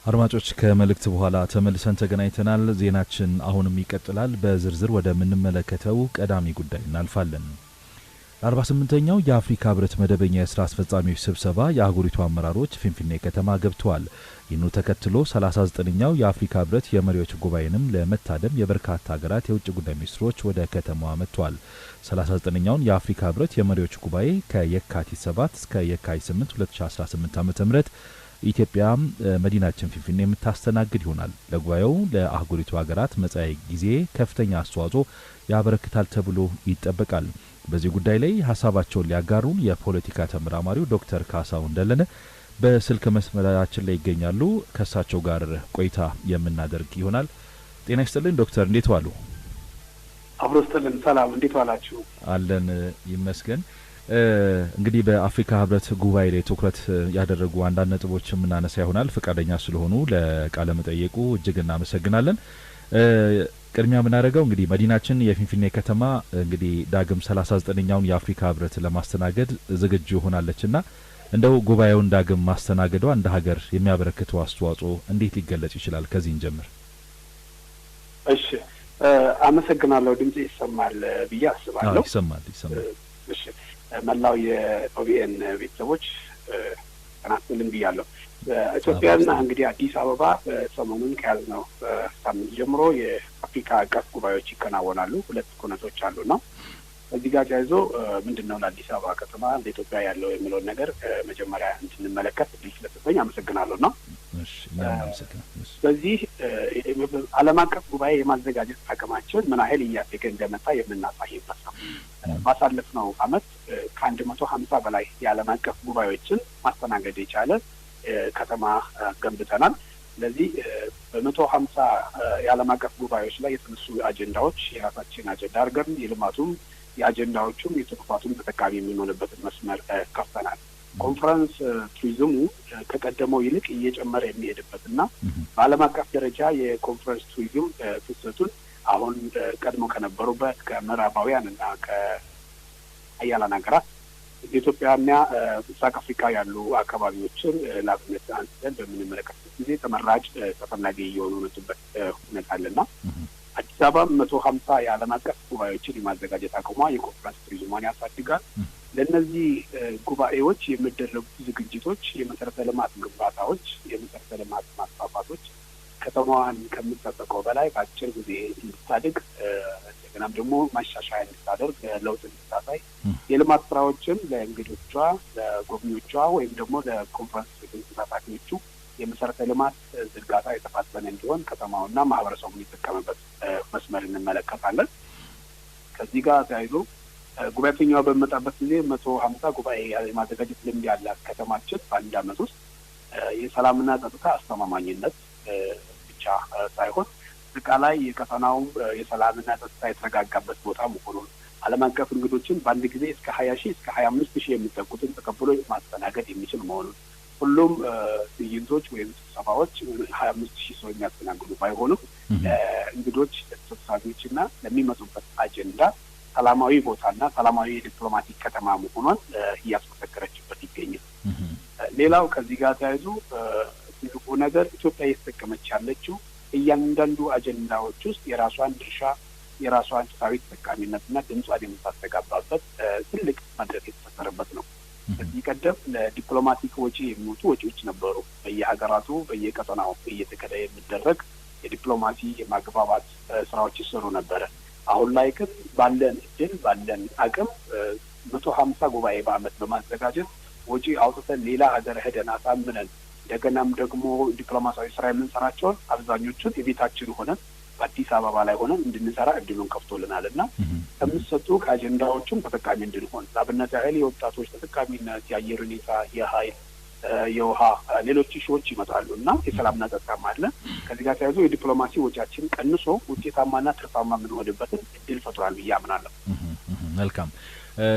አድማጮች ከመልእክት በኋላ ተመልሰን ተገናኝተናል። ዜናችን አሁንም ይቀጥላል። በዝርዝር ወደ ምንመለከተው ቀዳሚ ጉዳይ እናልፋለን። 48ኛው የአፍሪካ ህብረት መደበኛ የሥራ አስፈጻሚዎች ስብሰባ የአህጉሪቱ አመራሮች ፊንፊኔ ከተማ ገብተዋል። ይህኑ ተከትሎ 39ኛው የአፍሪካ ህብረት የመሪዎች ጉባኤንም ለመታደም የበርካታ ሀገራት የውጭ ጉዳይ ሚኒስትሮች ወደ ከተማዋ መጥተዋል። 39ኛውን የአፍሪካ ህብረት የመሪዎች ጉባኤ ከየካቲት 7 እስከ የካቲት 8 2018 ዓ.ም ኢትዮጵያ መዲናችን ፊንፊኔ የምታስተናግድ ይሆናል። ለጉባኤው ለአህጉሪቱ ሀገራት መጻኢ ጊዜ ከፍተኛ አስተዋጽኦ ያበረክታል ተብሎ ይጠበቃል። በዚህ ጉዳይ ላይ ሐሳባቸውን ሊያጋሩን የፖለቲካ ተመራማሪው ዶክተር ካሳሁን ደለነ በስልክ መስመራችን ላይ ይገኛሉ። ከሳቸው ጋር ቆይታ የምናደርግ ይሆናል። ጤና ይስጥልን ዶክተር፣ እንዴት ዋሉ? አብሮ ይስጥልን። ሰላም፣ እንዴት ዋላችሁ? አለን ይመስገን። እንግዲህ በአፍሪካ ህብረት ጉባኤ ላይ ትኩረት ያደረጉ አንዳንድ ነጥቦች ምናነሳ ይሆናል። ፈቃደኛ ስለሆኑ ለቃለ መጠየቁ እጅግ እናመሰግናለን። ቅድሚያ ምናደርገው እንግዲህ መዲናችን የፊንፊኔ ከተማ እንግዲህ ዳግም 39ኛውን የአፍሪካ ህብረት ለማስተናገድ ዝግጁ ሆናለችና እንደው ጉባኤውን ዳግም ማስተናገዷ እንደ ሀገር የሚያበረክተው አስተዋጽኦ እንዴት ሊገለጽ ይችላል? ከዚህ እንጀምር። እሺ፣ አመሰግናለሁ። ድምጽ ይሰማል ብዬ አስባለሁ። ይሰማል። እሺ፣ መላው የኦቢኤን ቤተሰቦች ተናስተልን ብያለሁ። ኢትዮጵያና እንግዲህ አዲስ አበባ ሰሞኑን ከያዝነው ሳምንት ጀምሮ የአፍሪካ አቀፍ ጉባኤዎች ይከናወናሉ። ሁለት ኩነቶች አሉና እዚህ ጋር ተያይዞ ምንድነው ለአዲስ አበባ ከተማ ለኢትዮጵያ ያለው የሚለውን ነገር መጀመሪያ እንድንመለከት እድል ስለተሰጠኝ አመሰግናለሁና በዚህ ዓለም አቀፍ ጉባኤ የማዘጋጀት አቅማችን ምን ያህል እያደገ እንደመጣ የምናሳይበት ነው። ባሳለፍነው ዓመት ከ150 በላይ የዓለም አቀፍ ጉባኤዎችን ማስተናገድ የቻለ ከተማ ገንብተናል። ስለዚህ በ150 የዓለም አቀፍ ጉባኤዎች ላይ የተነሱ አጀንዳዎች የራሳችን አጀንዳ አድርገን የልማቱም የአጀንዳዎቹም የትሩፋቱም ተጠቃሚ የምንሆንበትን መስመር ከፍተናል። ኮንፈረንስ ቱሪዝሙ ከቀደመው ይልቅ እየጨመረ የሚሄድበትና በዓለም አቀፍ ደረጃ የኮንፈረንስ ቱሪዝም ፍሰቱን አሁን ቀድሞ ከነበሩበት ከምዕራባውያን እና ከአያላን ሀገራት ኢትዮጵያና ምስራቅ አፍሪካ ያሉ አካባቢዎችን ለአብነት አንስተን በምንመለከትበት ጊዜ ተመራጭ ተፈላጊ እየሆኑ መጡበት ሁኔታ አለና አዲስ አበባ 150 የዓለም አቀፍ ጉባኤዎችን የማዘጋጀት አቅሟ የኮንፈረንስ ቱሪዝሟን ያሳድጋል። ለእነዚህ ጉባኤዎች የሚደረጉ ዝግጅቶች፣ የመሰረተ ልማት ግንባታዎች፣ የመሰረተ ልማት ማስፋፋቶች ከተማዋን ከምትጠበቀው በላይ በአጭር ጊዜ እንድታድግ እንደገናም ደግሞ ማሻሻያ እንድታደርግ ለውጥ እንድታሳይ የልማት ስራዎችን ለእንግዶቿ፣ ለጎብኚዎቿ ወይም ደግሞ ለኮንፈረንስ ተሳታፊዎቹ የመሰረተ ልማት ዝርጋታ የተፋጠነ እንዲሆን ከተማውና ማህበረሰቡ የሚጠቀምበት መስመር እንመለከታለን። ከዚህ ጋር ተያይዞ ጉባኤተኛው በመጣበት ጊዜ 150 ጉባኤ የማዘጋጀት ልምድ ያላት ከተማችን በአንድ ዓመት ውስጥ የሰላምና ጸጥታ አስተማማኝነት ብቻ ሳይሆን አጠቃላይ የቀጠናው የሰላምና ጸጥታ የተረጋጋበት ቦታ መሆኑን ዓለም አቀፍ እንግዶችን በአንድ ጊዜ እስከ 20,000 እስከ 25,000 የሚጠጉትን ተቀብሎ ማስተናገድ የሚችል መሆኑን ሁሉም ትዕይንቶች ወይም ስብሰባዎች 25,000 ሰው የሚያስተናግዱ ባይሆኑም ለእንግዶች ተሳታፊዎችና ለሚመጡበት አጀንዳ ሰላማዊ ቦታና ሰላማዊ የዲፕሎማቲክ ከተማ መሆኗን እያስመሰከረችበት ይገኛል። ሌላው ከዚህ ጋር ተያይዞ ትልቁ ነገር ኢትዮጵያ እየተጠቀመች ያለችው እያንዳንዱ አጀንዳዎች ውስጥ የራሷን ድርሻ የራሷን ፍትሃዊ ተጠቃሚነትና ድምጿን የምታስተጋባበት ትልቅ መድረክ የተፈጠረበት ነው። ከዚህ ቀደም ለዲፕሎማቲክ ወጪ የሚወጡ ወጪዎች ነበሩ። በየሀገራቱ በየቀጠናው እየተከደ የሚደረግ የዲፕሎማሲ የማግባባት ስራዎች ይሰሩ ነበረ። አሁን ላይ ግን ባለን እድል ባለን አቅም 150 ጉባኤ በአመት በማዘጋጀት ወጪ አውጥተን ሌላ ሀገር ሄደን አሳምነን እንደገናም ደግሞ ዲፕሎማሲያዊ ስራ የምንሰራቸውን አብዛኞቹን የቤታችን ሆነን በአዲስ አበባ ላይ ሆነን እንድንሰራ እድሉን ከፍቶልናልና ከምሰጡ ከአጀንዳዎቹም ተጠቃሚ እንድንሆን ለአብነት ያህል የወጣቶች ተጠቃሚነት፣ የአየር ሁኔታ፣ የኃይል፣ የውሃ ሌሎች ሺዎች ይመጣሉ እና የሰላምና ጸጥታም አለ። ከዚህ ጋር ተያይዞ የዲፕሎማሲ ወጪያችን ቀንሶ ውጤታማና ትርፋማ የምንሆንበትን እድል ፈጥሯል ብዬ አምናለሁ። መልካም።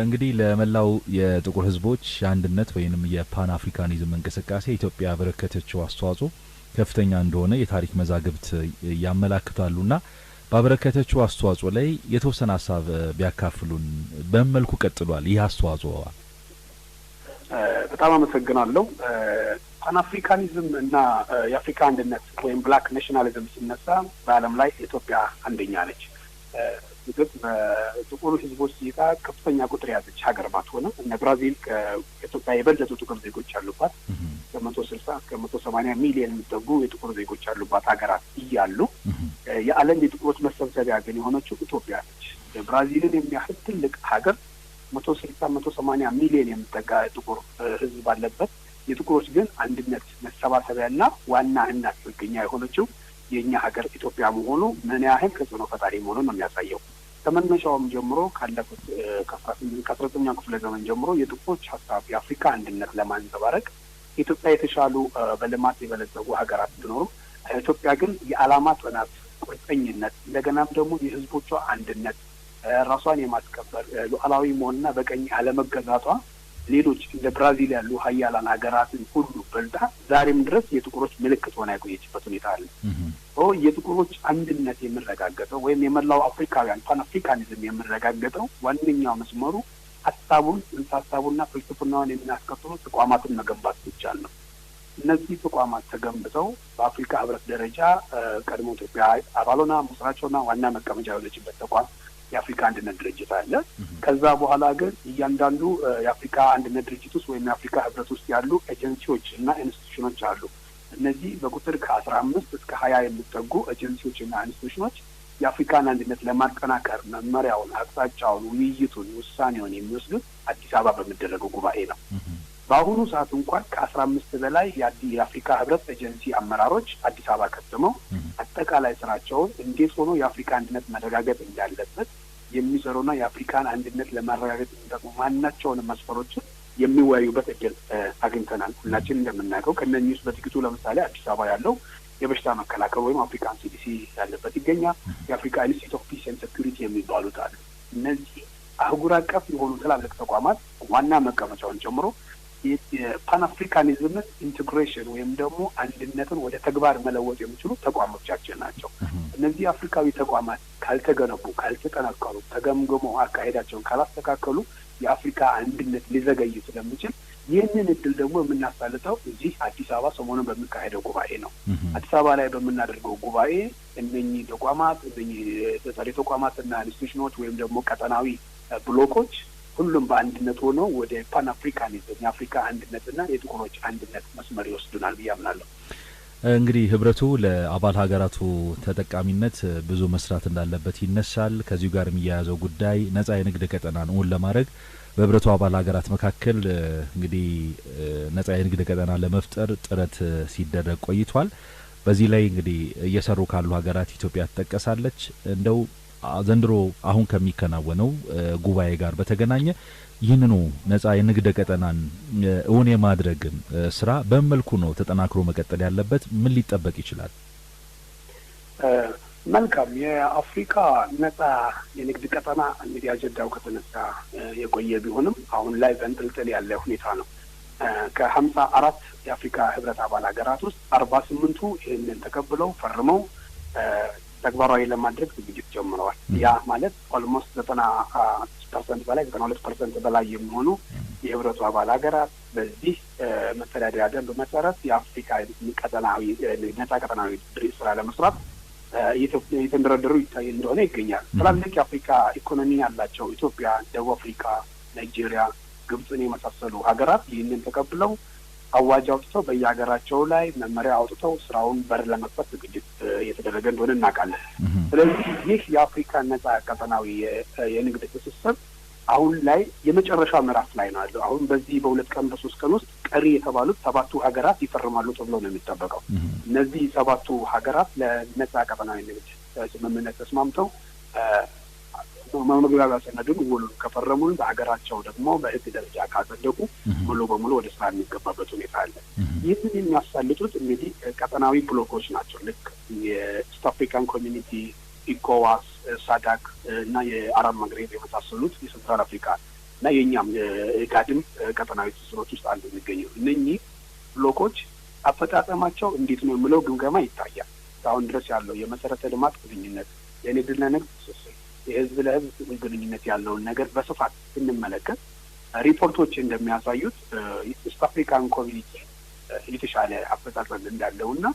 እንግዲህ ለመላው የጥቁር ህዝቦች የአንድነት ወይንም የፓን አፍሪካኒዝም እንቅስቃሴ ኢትዮጵያ ያበረከተችው አስተዋጽኦ ከፍተኛ እንደሆነ የታሪክ መዛግብት ያመላክታሉና ባበረከተችው አስተዋጽኦ ላይ የተወሰነ ሀሳብ ቢያካፍሉን። በመልኩ ቀጥሏል ይህ አስተዋጽኦ? በጣም አመሰግናለሁ። ፓን አፍሪካኒዝም እና የአፍሪካ አንድነት ወይም ብላክ ናሽናሊዝም ሲነሳ በዓለም ላይ ኢትዮጵያ አንደኛ ነች። ግብጽ በጥቁሩ ህዝቦች እይታ ከፍተኛ ቁጥር ያዘች ሀገር ባትሆንም እነ ብራዚል ከኢትዮጵያ የበለጡ ጥቁር ዜጎች ያሉባት ከ160 እስከ 180 ሚሊዮን የሚጠጉ የጥቁር ዜጎች ያሉባት ሀገራት እያሉ የዓለም የጥቁሮች መሰብሰቢያ ግን የሆነችው ኢትዮጵያ ነች። ብራዚልን የሚያህል ትልቅ ሀገር 180 ሚሊዮን የሚጠጋ ጥቁር ህዝብ ባለበት የጥቁሮች ግን አንድነት መሰባሰቢያና ዋና እናት መገኛ የሆነችው የኛ ሀገር ኢትዮጵያ መሆኑ ምን ያህል ተጽዕኖ ፈጣሪ መሆኑን ነው የሚያሳየው። ከመነሻውም ጀምሮ ካለፉት ከ19ኛው ክፍለ ዘመን ጀምሮ የጥቁሮች ሀሳብ የአፍሪካ አንድነት ለማንጸባረቅ ኢትዮጵያ የተሻሉ በልማት የበለጸጉ ሀገራት ቢኖሩም ኢትዮጵያ ግን የዓላማ ጽናት፣ ቁርጠኝነት እንደገናም ደግሞ የህዝቦቿ አንድነት ራሷን የማስከበር ሉዓላዊ መሆንና በቀኝ አለመገዛቷ ሌሎች እንደ ብራዚል ያሉ ሀያላን ሀገራትን ሁሉ በልጣ ዛሬም ድረስ የጥቁሮች ምልክት ሆና የቆየችበት ሁኔታ አለ። የጥቁሮች አንድነት የሚረጋገጠው ወይም የመላው አፍሪካውያን ፓን አፍሪካኒዝም የሚረጋገጠው ዋነኛው መስመሩ ሀሳቡና ፍልስፍናውን የሚያስከትሉ ተቋማትን መገንባት ብቻ ነው። እነዚህ ተቋማት ተገንብተው በአፍሪካ ህብረት ደረጃ ቀድሞ ኢትዮጵያ አባልና መስራቿና ዋና መቀመጫ የሆነችበት ተቋም የአፍሪካ አንድነት ድርጅት አለ። ከዛ በኋላ ግን እያንዳንዱ የአፍሪካ አንድነት ድርጅት ውስጥ ወይም የአፍሪካ ህብረት ውስጥ ያሉ ኤጀንሲዎች እና ኢንስቲትዩሽኖች አሉ። እነዚህ በቁጥር ከ15 እስከ 20 የሚጠጉ ኤጀንሲዎች እና ኢንስቲትዩሽኖች የአፍሪካን አንድነት ለማጠናከር መመሪያውን፣ አቅጣጫውን፣ ውይይቱን፣ ውሳኔውን የሚወስዱት አዲስ አበባ በሚደረገው ጉባኤ ነው። በአሁኑ ሰዓት እንኳን ከ15 በላይ የአፍሪካ ህብረት ኤጀንሲ አመራሮች አዲስ አበባ ከተመው አጠቃላይ ስራቸውን እንዴት ሆኖ የአፍሪካ አንድነት መረጋገጥ እንዳለበት የሚሰሩና የአፍሪካን አንድነት ለማረጋገጥ የሚጠቅሙ ማናቸውንም መስፈሮችን የሚወያዩበት እድል አግኝተናል። ሁላችን እንደምናውቀው ከእነኚህ ውስጥ በጥቂቱ ለምሳሌ አዲስ አበባ ያለው የበሽታ መከላከል ወይም አፍሪካን ሲዲሲ ያለበት ይገኛል። የአፍሪካ ኢንስቲትዩት ኦፍ ፒስ ኤንድ ሴኩሪቲ የሚባሉት አሉ። እነዚህ አህጉር አቀፍ የሆኑ ትላልቅ ተቋማት ዋና መቀመጫውን ጨምሮ የፓን አፍሪካኒዝምን ኢንቴግሬሽን ወይም ደግሞ አንድነትን ወደ ተግባር መለወጥ የሚችሉ ተቋሞቻችን ናቸው። እነዚህ አፍሪካዊ ተቋማት ካልተገነቡ፣ ካልተጠናከሩ፣ ተገምግሞ አካሄዳቸውን ካላስተካከሉ የአፍሪካ አንድነት ሊዘገይ ስለሚችል ይህንን እድል ደግሞ የምናሳልጠው እዚህ አዲስ አበባ ሰሞኑን በሚካሄደው ጉባኤ ነው። አዲስ አበባ ላይ በምናደርገው ጉባኤ እነኚህ ተቋማት ተጠሪ ተቋማትና ኢንስቲትዩሽኖች ወይም ደግሞ ቀጠናዊ ብሎኮች ሁሉም በአንድነት ሆነው ወደ ፓን አፍሪካኒዝም የአፍሪካ አንድነትና የጥቁሮች አንድነት መስመር ይወስዱናል ብዬ አምናለሁ። እንግዲህ ህብረቱ ለአባል ሀገራቱ ተጠቃሚነት ብዙ መስራት እንዳለበት ይነሳል። ከዚሁ ጋር የሚያያዘው ጉዳይ ነጻ የንግድ ቀጠናን እውን ለማድረግ በህብረቱ አባል ሀገራት መካከል እንግዲህ ነጻ የንግድ ቀጠና ለመፍጠር ጥረት ሲደረግ ቆይቷል። በዚህ ላይ እንግዲህ እየሰሩ ካሉ ሀገራት ኢትዮጵያ ትጠቀሳለች። እንደው ዘንድሮ አሁን ከሚከናወነው ጉባኤ ጋር በተገናኘ ይህንኑ ነጻ የንግድ ቀጠናን እውን የማድረግን ስራ በመልኩ ነው ተጠናክሮ መቀጠል ያለበት? ምን ሊጠበቅ ይችላል? መልካም። የአፍሪካ ነጻ የንግድ ቀጠና እንግዲህ አጀንዳው ከተነሳ የቆየ ቢሆንም አሁን ላይ በእንጥልጥል ያለ ሁኔታ ነው። ከ54 የአፍሪካ ህብረት አባል ሀገራት ውስጥ 48ቱ ይህንን ተቀብለው ፈርመው ተግባራዊ ለማድረግ ዝግጅት ጀምረዋል። ያ ማለት ኦልሞስት 90% በላይ 92% በላይ የሚሆኑ የህብረቱ አባል ሀገራት በዚህ መተዳደሪያ ደንብ መሰረት የአፍሪካ ቀጠናዊ ነጻ ቀጠናዊ ድርጅት ስራ ለመስራት እየተንደረደሩ ይታይ እንደሆነ ይገኛል። ትላልቅ የአፍሪካ ኢኮኖሚ ያላቸው ኢትዮጵያ፣ ደቡብ አፍሪካ፣ ናይጄሪያ፣ ግብጽን የመሳሰሉ ሀገራት ይህንን ተቀብለው አዋጅ አውጥተው በየሀገራቸው ላይ መመሪያ አውጥተው ስራውን በር ለመክፈት ዝግጅት እየተደረገ እንደሆነ እናውቃለን። ስለዚህ ይህ የአፍሪካ ነጻ ቀጠናዊ የንግድ ትስስር አሁን ላይ የመጨረሻ ምዕራፍ ላይ ነው ያለው። አሁን በዚህ በ2 ቀን በ3 ቀን ውስጥ ቀሪ የተባሉት 7ቱ ሀገራት ይፈርማሉ ተብሎ ነው የሚጠበቀው። እነዚህ 7ቱ ሀገራት ለነጻ ቀጠናዊ ንግድ ስምምነት ተስማምተው መግባቢያ ሰነዱን ውሉን ከፈረሙን በሀገራቸው ደግሞ በህግ ደረጃ ካጸደቁ ሙሉ በሙሉ ወደ ስራ የሚገባበት ሁኔታ አለ። ይህንን የሚያሳልጡት እንግዲህ ቀጠናዊ ብሎኮች ናቸው። ልክ የኢስት አፍሪካን ኮሚኒቲ፣ ኢኮዋስ፣ ሳዳክ እና የአረብ መግሬብ የመሳሰሉት የሴንትራል አፍሪካ እና የእኛም የጋድም ቀጠናዊ ትስስሮች ውስጥ አንዱ የሚገኘው እነኚህ ብሎኮች አፈጻጸማቸው እንዴት ነው የሚለው ግምገማ ይታያል። እስካሁን ድረስ ያለው የመሰረተ ልማት ግንኙነት፣ የንግድና ንግድ ትስስር፣ የህዝብ ለህዝብ ግንኙነት ያለውን ነገር በስፋት ስንመለከት ሪፖርቶች እንደሚያሳዩት ኢስት አፍሪካን ኮሚኒቲ የተሻለ አፈጻጸም እንዳለውና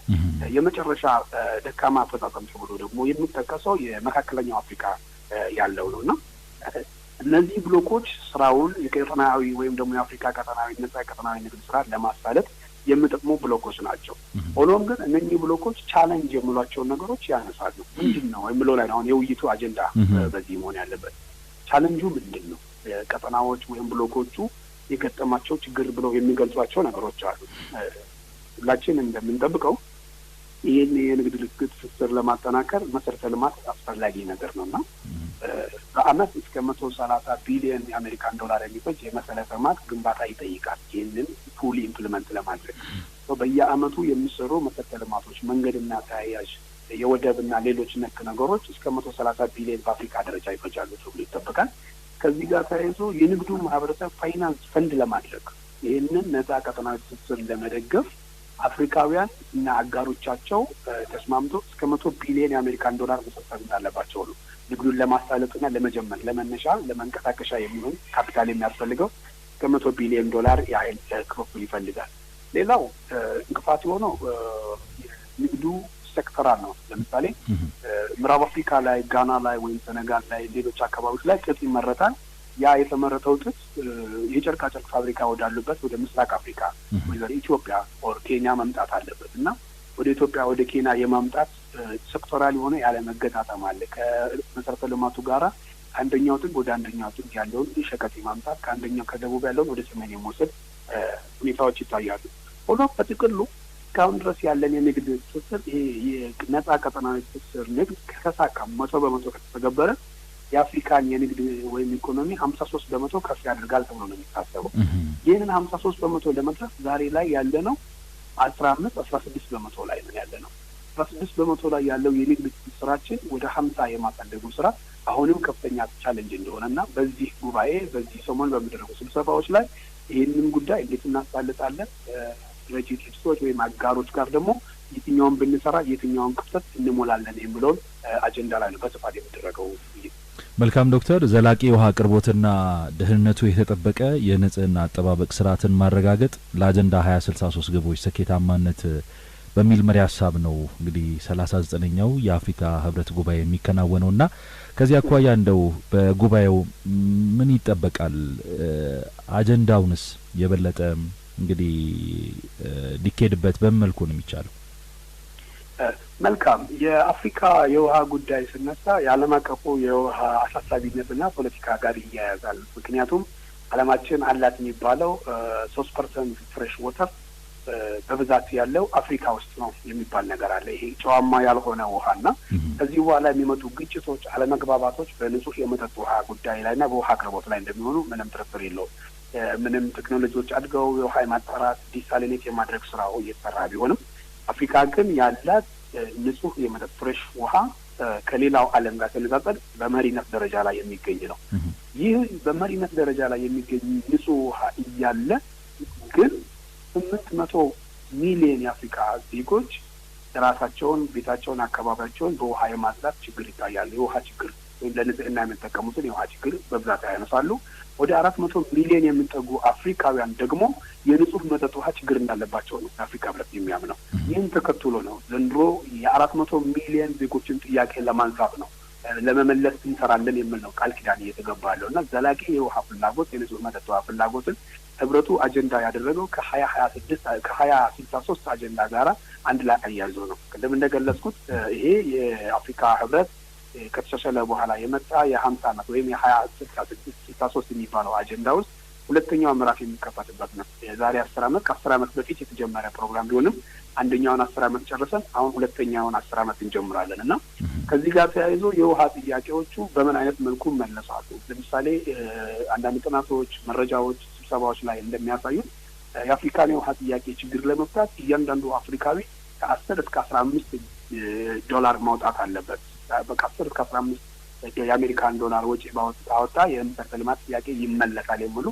የመጨረሻ ደካማ አፈጻጸም ተብሎ ደግሞ የሚጠቀሰው የመካከለኛው አፍሪካ ያለው ነውና እነዚህ ብሎኮች ስራውን የቀጠናዊ ወይም ደግሞ የአፍሪካ ቀጠናዊ ነጻ ቀጠናዊ ንግድ ስራ ለማሳለጥ የሚጠቅሙ ብሎኮች ናቸው። ሆኖም ግን እነዚህ ብሎኮች ቻሌንጅ የሚሏቸው ነገሮች ያነሳሉ። ምንድነው የሚለው ላይ ነው የውይይቱ አጀንዳ በዚህ መሆን ያለበት። ቻሌንጁ ምንድነው? ቀጠናዎች ወይም ብሎኮቹ የገጠማቸው ችግር ብለው የሚገልጿቸው ነገሮች አሉ። ሁላችን እንደምንጠብቀው ይህን የንግድ ትስስር ለማጠናከር መሰረተ ልማት አስፈላጊ ነገር ነውና በአመት እስከ 130 ቢሊዮን የአሜሪካን ዶላር የሚፈጅ የመሰረተ ልማት ግንባታ ይጠይቃል። ይህንን ፉሊ ኢምፕሊመንት ለማድረግ በየአመቱ የሚሰሩ መሰረተ ልማቶች መንገድና ተያያዥ የወደብና ሌሎች ነክ ነገሮች እስከ 130 ቢሊዮን በአፍሪካ ደረጃ ይፈጃሉ ተብሎ ይጠበቃል። ከዚህ ጋር ተያይዞ የንግዱ ማህበረሰብ ፋይናንስ ፈንድ ለማድረግ ይህንን ነጻ ቀጠናዊ ትስስር ለመደገፍ አፍሪካውያን እና አጋሮቻቸው ተስማምቶ እስከ 100 ቢሊዮን የአሜሪካን ዶላር መሰብሰብ እንዳለባቸው ነው። ንግዱን ለማሳለጥና ለመጀመር ለመነሻ ለመንቀሳቀሻ የሚሆን ካፒታል የሚያስፈልገው እስከ 100 ቢሊዮን ዶላር ያህል ክፍል ይፈልጋል። ሌላው እንቅፋት የሆነው ንግዱ ሴክተራል ነው። ለምሳሌ ምዕራብ አፍሪካ ላይ፣ ጋና ላይ ወይም ሴኔጋል ላይ ሌሎች አካባቢዎች ላይ ጥጥ ይመረታል። ያ የተመረተው ጥጥ የጨርቃ ጨርቅ ፋብሪካ ወዳሉበት ወደ ምስራቅ አፍሪካ ወደ ኢትዮጵያ ኦር ኬንያ መምጣት አለበት እና ወደ ኢትዮጵያ ወደ ኬንያ የማምጣት ሴክተራል የሆነ ያለ መገጣጠም አለ። ከመሰረተ ልማቱ ጋራ አንደኛው ጥግ ወደ አንደኛው ጥግ ያለውን ሸቀጥ ማምጣት ከአንደኛው ከደቡብ ያለውን ወደ ሰሜን የመውሰድ ሁኔታዎች ይታያሉ። ሆኖም በጥቅሉ እስካሁን ድረስ ያለን የንግድ ትስስር ይሄ የነጻ ቀጠናዊ ትስስር ንግድ ከተሳካ 100% ከተተገበረ የአፍሪካን የንግድ ወይም ኢኮኖሚ 53% ከፍ ያደርጋል ተብሎ ነው የሚታሰበው። ይህንን 53% ለመድረስ ዛሬ ላይ ያለ ነው 16% ላይ ነው ያለ ነው። 16% ላይ ያለው የንግድ ስራችን ወደ 50 የማሳደጉ ስራ አሁንም ከፍተኛ ቻሌንጅ እንደሆነና በዚህ ጉባኤ በዚህ ሰሞን በሚደረጉ ስብሰባዎች ላይ ይህንን ጉዳይ እንዴት እናሳልጣለን ረጂ ድርጅቶች ወይም አጋሮች ጋር ደግሞ የትኛውን ብንሰራ የትኛውን ክፍተት እንሞላለን የሚለውን አጀንዳ ላይ ነው በስፋት የሚደረገው። መልካም ዶክተር፣ ዘላቂ ውሃ አቅርቦትና ደህንነቱ የተጠበቀ የንጽህና አጠባበቅ ስርዓትን ማረጋገጥ ለአጀንዳ 2063 ግቦች ስኬታማነት በሚል መሪ ሀሳብ ነው እንግዲህ 39ኛው የአፍሪካ ህብረት ጉባኤ የሚከናወነውና ከዚህ አኳያ እንደው በጉባኤው ምን ይጠበቃል? አጀንዳውንስ የበለጠ እንግዲህ ሊኬድበት በመልኩ ነው የሚቻለው? መልካም። የአፍሪካ የውሃ ጉዳይ ስነሳ የዓለም አቀፉ የውሃ አሳሳቢነትና ፖለቲካ ጋር ይያያዛል። ምክንያቱም ዓለማችን አላት የሚባለው 3% ፍሬሽ ወተር በብዛት ያለው አፍሪካ ውስጥ ነው የሚባል ነገር አለ። ይሄ ጨዋማ ያልሆነ ውሃና ከዚህ በኋላ የሚመጡ ግጭቶች፣ አለመግባባቶች በንጹህ የመጠጥ ውሃ ጉዳይ ላይና በውሃ አቅርቦት ላይ እንደሚሆኑ ምንም ጥርጥር የለውም። ምንም ቴክኖሎጂዎች አድገው የውሃ የማጣራት ዲሳሊኔት የማድረግ ስራው እየተሰራ ቢሆንም አፍሪካ ግን ያላት ንጹህ የመጠጥ ፍሬሽ ውሃ ከሌላው ዓለም ጋር ሲነጻጸር በመሪነት ደረጃ ላይ የሚገኝ ነው። ይህ በመሪነት ደረጃ ላይ የሚገኝ ንጹህ ውሃ እያለ ግን 800 ሚሊዮን የአፍሪካ ዜጎች ራሳቸውን፣ ቤታቸውን፣ አካባቢያቸውን በውሃ የማጽዳት ችግር ይታያል። የውሃ ችግር ወይም ለንጽህና የሚጠቀሙትን የውሃ ችግር በብዛት ያነሳሉ። ወደ 400 ሚሊዮን የሚጠጉ አፍሪካውያን ደግሞ የንጹህ መጠጥ ውሃ ችግር እንዳለባቸው ነው የአፍሪካ ህብረት የሚያምነው። ይህን ተከትሎ ነው ዘንድሮ የ400 ሚሊዮን ዜጎችን ጥያቄ ለማንሳት ነው ለመመለስ እንሰራለን የሚል ነው ቃል ኪዳን እየተገባ ያለው እና ዘላቂ የውሃ ፍላጎት የንጹህ መጠጥ ውሃ ፍላጎትን ህብረቱ አጀንዳ ያደረገው ከ2063 አጀንዳ ጋራ አንድ ላይ አያይዞ ነው። ቅድም እንደገለጽኩት ይሄ የአፍሪካ ህብረት ከተሻሻለ በኋላ የመጣ የ50 ዓመት ወይም የ2063 የሚባለው አጀንዳ ውስጥ ሁለተኛው ምዕራፍ የሚከፈትበት ነው። የዛሬ 10 ዓመት ከ10 ዓመት በፊት የተጀመረ ፕሮግራም ቢሆንም አንደኛውን 10 ዓመት ጨርሰን አሁን ሁለተኛውን 10 ዓመት እንጀምራለን እና ከዚህ ጋር ተያይዞ የውሃ ጥያቄዎቹ በምን አይነት መልኩ መለሳሉ? ለምሳሌ አንዳንድ ጥናቶች፣ መረጃዎች፣ ስብሰባዎች ላይ እንደሚያሳዩት የአፍሪካን የውሃ ጥያቄ ችግር ለመፍታት እያንዳንዱ አፍሪካዊ ከ10 እስከ 15 ዶላር ማውጣት አለበት። በ10 እስከ 15 የአሜሪካን ዶላር ወጪ ባወጣ የመሰረተ ልማት ጥያቄ ይመለሳል የሚሉ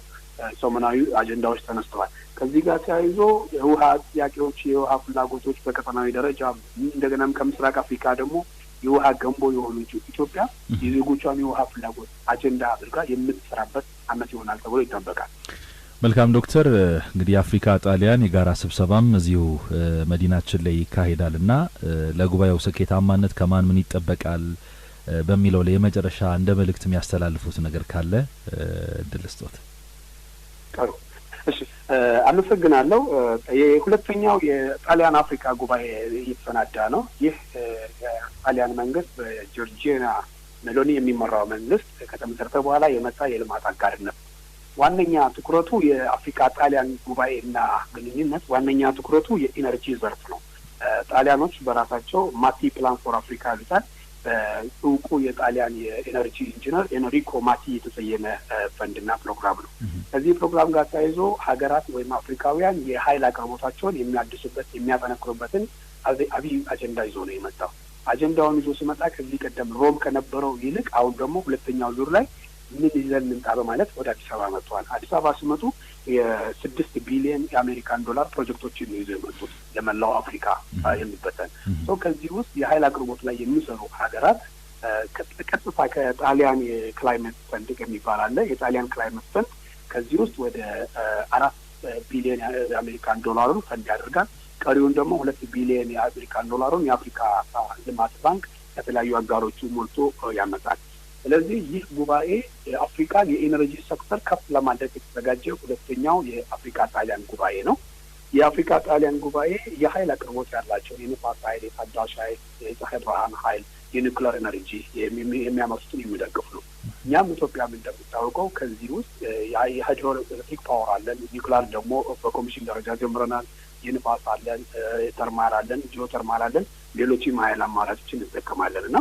ሰሞናዊ አጀንዳዎች ተነስተዋል። ከዚህ ጋር ተያይዞ የውሃ ጥያቄዎች፣ የውሃ ፍላጎቶች በቀጠናዊ ደረጃ እንደገናም ከምስራቅ አፍሪካ ደግሞ የውሃ ገንቦ የሆኑ ኢትዮጵያ የዜጎቿን የውሃ ፍላጎት አጀንዳ አድርጋ የምትሰራበት ዓመት ይሆናል ተብሎ ይጠበቃል። መልካም ዶክተር እንግዲህ የአፍሪካ ጣሊያን የጋራ ስብሰባም እዚሁ መዲናችን ላይ ይካሄዳልና ለጉባኤው ስኬታማነት ከማን ምን ይጠበቃል በሚለው ላይ የመጨረሻ እንደ መልእክት የሚያስተላልፉት ነገር ካለ እድል ስጦት። ጥሩ እሺ አመሰግናለሁ። የሁለተኛው የጣሊያን አፍሪካ ጉባኤ እየተሰናዳ ነው። ይህ የጣሊያን መንግስት በጆርጂያ ሜሎኒ የሚመራው መንግስት ከተመሰረተ በኋላ የመጣ የልማት አጋርነት ዋነኛ ትኩረቱ የአፍሪካ ጣሊያን ጉባኤና ግንኙነት ዋነኛ ትኩረቱ የኢነርጂ ዘርፍ ነው። ጣሊያኖች በራሳቸው ማቲ ፕላን ፎር አፍሪካ ይሉታል። በእውቁ የጣሊያን የኤነርጂ ኢንጂነር ኤንሪኮ ማቲ የተሰየመ ፈንድና ፕሮግራም ነው። ከዚህ ፕሮግራም ጋር ተያይዞ ሀገራት ወይም አፍሪካውያን የኃይል አቅርቦታቸውን የሚያድሱበት የሚያጠነክሩበትን አብይ አጀንዳ ይዞ ነው የመጣው። አጀንዳውን ይዞ ሲመጣ ከዚህ ቀደም ሮም ከነበረው ይልቅ አሁን ደግሞ ሁለተኛው ዙር ላይ ምን ይዘን እንምጣ በማለት ወደ አዲስ አበባ መጥተዋል። አዲስ አበባ ሲመጡ የ6 ቢሊዮን የአሜሪካን ዶላር ፕሮጀክቶችን ይዘው የመጡት ለመላው አፍሪካ የሚበተን ከዚህ ውስጥ የኃይል አቅርቦት ላይ የሚሰሩ ሀገራት ቀጥታ ከጣሊያን የክላይሜት ፈንድ የሚባል አለ። የጣሊያን ክላይሜት ፈንድ ከዚህ ውስጥ ወደ 4 ቢሊዮን የአሜሪካን ዶላሩን ፈንድ ያደርጋል። ቀሪውን ደግሞ 2 ቢሊዮን የአሜሪካን ዶላሩን የአፍሪካ ልማት ባንክ ከተለያዩ አጋሮቹ ሞልቶ ያመጣል። ስለዚህ ይህ ጉባኤ የአፍሪካን የኢነርጂ ሴክተር ከፍ ለማድረግ የተዘጋጀ ሁለተኛው የአፍሪካ ጣሊያን ጉባኤ ነው። የአፍሪካ ጣሊያን ጉባኤ የኃይል አቅርቦት ያላቸው የንፋስ ኃይል፣ የታዳሽ ኃይል፣ የፀሐይ ብርሃን ኃይል፣ የኒውክሌር ኤነርጂ የሚያመርቱትን የሚደግፍ ነው። እኛም ኢትዮጵያም እንደሚታወቀው ከዚህ ውስጥ የሃይድሮ ኤሌክትሪክ ፓወር አለን። ኒውክሌር ደግሞ በኮሚሽን ደረጃ ጀምረናል። የንፋስ አለን፣ ተርማል አለን፣ ጂኦተርማል አለን። ሌሎችም ኃይል አማራጮችን እንጠቀማለን እና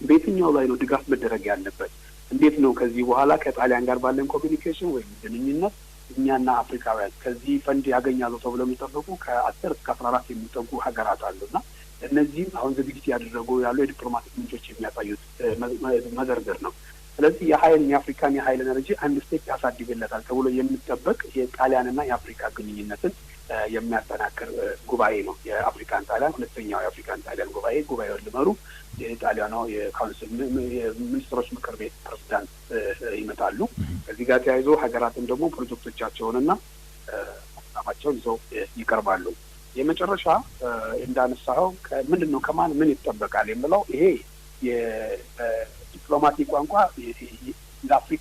በየትኛው ላይ ነው ድጋፍ መደረግ ያለበት? እንዴት ነው ከዚህ በኋላ ከጣሊያን ጋር ባለን ኮሚኒኬሽን ወይም ግንኙነት እኛና አፍሪካውያን ከዚህ ፈንድ ያገኛሉ ተብሎ የሚጠበቁ ከ10 እስከ 14 የሚጠጉ ሀገራት አሉና እነዚህም አሁን ዝግጅት ያደረጉ ያሉ የዲፕሎማቲክ ምንጮች የሚያሳዩት መዘርዘር ነው። ስለዚህ የአፍሪካን የኃይል ኤነርጂ አንድ ስቴፕ ያሳድግለታል ተብሎ የሚጠበቅ የጣሊያንና የአፍሪካ ግንኙነትን የሚያጠናክር ጉባኤ ነው። የአፍሪካን ጣሊያን ሁለተኛው የአፍሪካን ጣሊያን ጉባኤውን ሊመሩ የጣሊያኗ የካውንስል ሚኒስትሮች ምክር ቤት ፕሬዝዳንት ይመጣሉ። ከዚህ ጋር ተያይዞ ሀገራትን ደግሞ ፕሮጀክቶቻቸውንና ሀሳባቸውን ይዘው ይቀርባሉ። የመጨረሻ እንዳነሳኸው ምንድን ነው ከማን ምን ይጠበቃል የምለው ይሄ የዲፕሎማቲክ ቋንቋ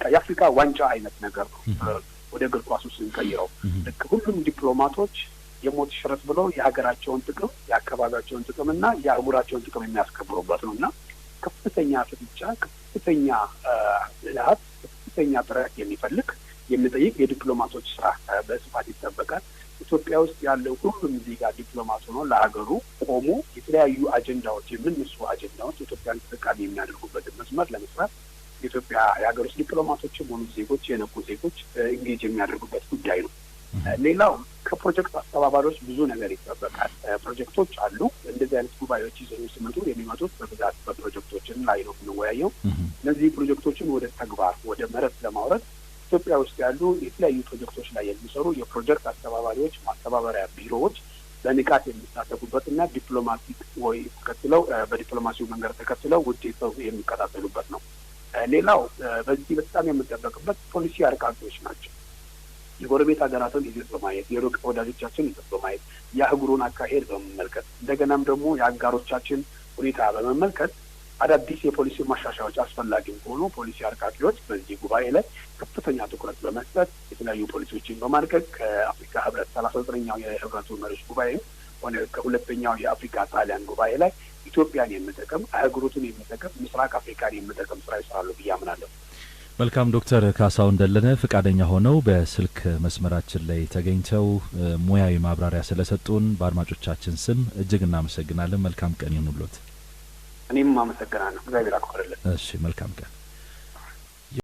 የአፍሪካ ዋንጫ አይነት ነገር ነው። ወደ እግር ኳሱ ስንቀይረው ልክ ሁሉም ዲፕሎማቶች የሞት ሽረት ብለው የሀገራቸውን ጥቅም የአካባቢያቸውን ጥቅምና የአህጉራቸውን ጥቅም የሚያስከብሩበት ነው እና ከፍተኛ ፍጥጫ፣ ከፍተኛ ልሃት፣ ከፍተኛ ጥረት የሚጠይቅ የዲፕሎማቶች ስራ በስፋት ይጠበቃል። ኢትዮጵያ ውስጥ ያለው ሁሉም ዜጋ ዲፕሎማት ሆኖ ለሀገሩ ቆሞ የተለያዩ አጀንዳዎች የምንሱ አጀንዳዎች ኢትዮጵያን ተጠቃሚ የሚያደርጉበትን መስመር ለመስራት የኢትዮጵያ የሀገር ውስጥ ዲፕሎማቶችም ሆኑ ዜጎች የነቁ ዜጎች ኢንጌጅ የሚያደርጉበት ጉዳይ ነው። ሌላው ከፕሮጀክት አስተባባሪዎች ብዙ ነገር ይጠበቃል። ፕሮጀክቶች አሉ። እንደዚህ አይነት ጉባኤዎች ይዘው ሲመጡ የሚመጡት በብዛት በፕሮጀክቶችን ላይ ነው የምንወያየው። እነዚህ ፕሮጀክቶችን ወደ ተግባር ወደ መሬት ለማውረድ ኢትዮጵያ ውስጥ ያሉ የተለያዩ ፕሮጀክቶች ላይ የሚሰሩ የፕሮጀክት አስተባባሪዎች ማስተባበሪያ ቢሮዎች በንቃት የሚሳተፉበትና ዲፕሎማቲክ ወይ ተከትለው በዲፕሎማሲው መንገድ ተከትለው ውጤት የሚከታተሉበት ነው። ሌላው በዚህ በጣም የምንጠበቅበት ፖሊሲ አርቃቂዎች ናቸው። የጎረቤት ሀገራትን ይዘት በማየት የሩቅ ወዳጆቻችን ይዘት በማየት የአህጉሩን አካሄድ በመመልከት እንደገናም ደግሞ የአጋሮቻችን ሁኔታ በመመልከት አዳዲስ የፖሊሲ ማሻሻያዎች አስፈላጊ ሆኖ ፖሊሲ አርቃቂዎች በዚህ ጉባኤ ላይ ከፍተኛ ትኩረት በመስጠት የተለያዩ ፖሊሲዎችን በማርቀቅ ከአፍሪካ ህብረት 39ኛው የህብረቱ መሪዎች ጉባኤ ሆነ ከሁለተኛው የአፍሪካ ጣሊያን ጉባኤ ላይ ኢትዮጵያን የሚጠቅም አህጉሩትን የሚጠቅም ምስራቅ አፍሪካን የሚጠቅም ስራ ይሰራሉ ብዬ አምናለሁ። መልካም ዶክተር ካሳሁን ደለነ ፈቃደኛ ሆነው በስልክ መስመራችን ላይ ተገኝተው ሙያዊ ማብራሪያ ስለሰጡን በአድማጮቻችን ስም እጅግ እናመሰግናለን። መልካም ቀን ይሁንልዎት። እኔም አመሰግናለሁ። እግዚአብሔር ያክብርልን። እሺ መልካም ቀን።